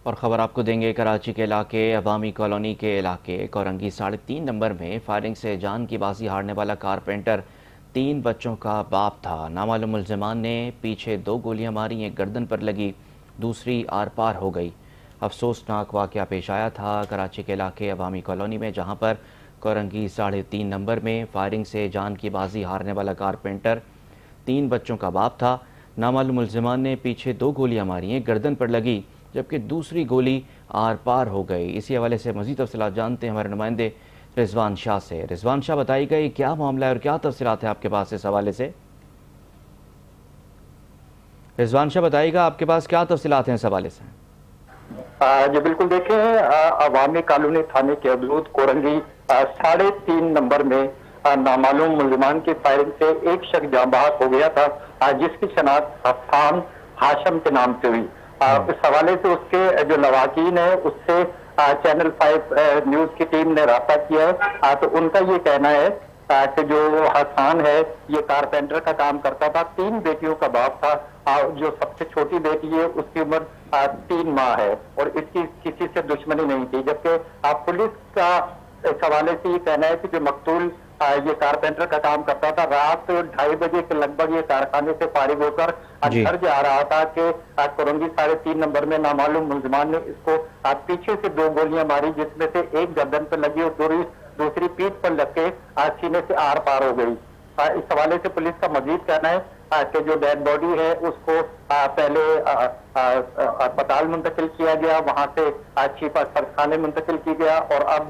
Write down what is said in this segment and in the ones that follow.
اور خبر آپ کو دیں گے کراچی کے علاقے عوامی کالونی کے علاقے کورنگی 3.5 نمبر میں فائرنگ سے جان کی بازی ہارنے والا کارپینٹر 3 بچوں کا باپ تھا۔ نامعلوم ملزمان نے پیچھے 2 گولیاں ماری، ایک گردن پر لگی، دوسری آر پار ہو گئی۔ افسوسناک واقعہ پیش آیا تھا کراچی کے علاقے عوامی کالونی میں، جہاں پر کورنگی 3.5 نمبر میں فائرنگ سے جان کی بازی ہارنے والا کارپینٹر 3 بچوں کا باپ تھا۔ نامعلوم ملزمان نے پیچھے 2 گولیاں ماری، ایک گردن پر لگی جبکہ دوسری گولی آر پار ہو گئی۔ اسی حوالے سے مزید تفصیلات جانتے ہیں ہمارے نمائندے رضوان شاہ سے۔ رضوان شاہ، بتائی گئی کیا معاملہ ہے اور کیا تفصیلات ہیں آپ کے پاس اس حوالے سے؟ رضوان شاہ بتائیے گا آپ کے پاس کیا تفصیلات ہیں اس حوالے سے؟ جی بالکل، دیکھیں عوامی کالونی تھانے کے حدود کورنگی 3.5 نمبر میں نامعلوم ملزمان کی فائرنگ سے ایک شخص جاں بحق ہو گیا تھا، جس کی شناخت حسان ہاشم کے نام سے ہوئی۔ اس حوالے سے اس کے جو لواحقین ہیں اس سے چینل 5 نیوز کی ٹیم نے رابطہ کیا ہے، تو ان کا یہ کہنا ہے کہ جو حسان ہے یہ کارپینٹر کا کام کرتا تھا، 3 بیٹیوں کا باپ تھا۔ جو سب سے چھوٹی بیٹی ہے اس کی عمر 3 ماہ ہے اور اس کی کسی سے دشمنی نہیں تھی، جبکہ پولیس کا اس حوالے سے یہ کہنا ہے کہ جو مقتول یہ کارپینٹر کا کام کرتا تھا، رات 2:30 بجے کے لگ بھگ یہ کارخانے سے فارغ ہو کر جی گھر جا رہا تھا کہ کورنگی 3.5 نمبر میں نامعلوم ملزمان نے اس کو پیچھے سے 2 گولیاں ماری، جس میں سے ایک گردن پہ لگی اور دوسری پیٹھ پر لگ کے سینے سے آر پار ہو گئی۔ اس حوالے سے پولیس کا مزید کہنا ہے کہ جو ڈیڈ باڈی ہے اس کو پہلے اسپتال منتقل کیا گیا، وہاں سے چیف خانے منتقل کی گیا اور اب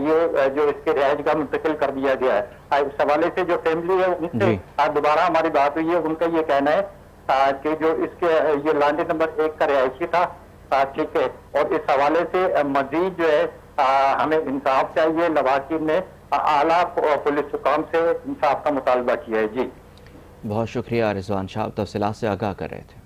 یہ جو اس کے رہائش گاہ منتقل کر دیا گیا ہے۔ اس حوالے سے جو فیملی ہے ان سے جی دوبارہ ہماری بات ہوئی ہے، ان کا یہ کہنا ہے کہ جو اس کے یہ لانڈے نمبر 1 کا رہائشی تھا، ٹھیک ہے، اور اس حوالے سے مزید جو ہے ہمیں انصاف چاہیے۔ لواحقین نے اعلیٰ پولیس حکام سے انصاف کا مطالبہ کیا ہے۔ جی بہت شکریہ رضوان شاہ، تفصیلات سے آگاہ کر رہے تھے۔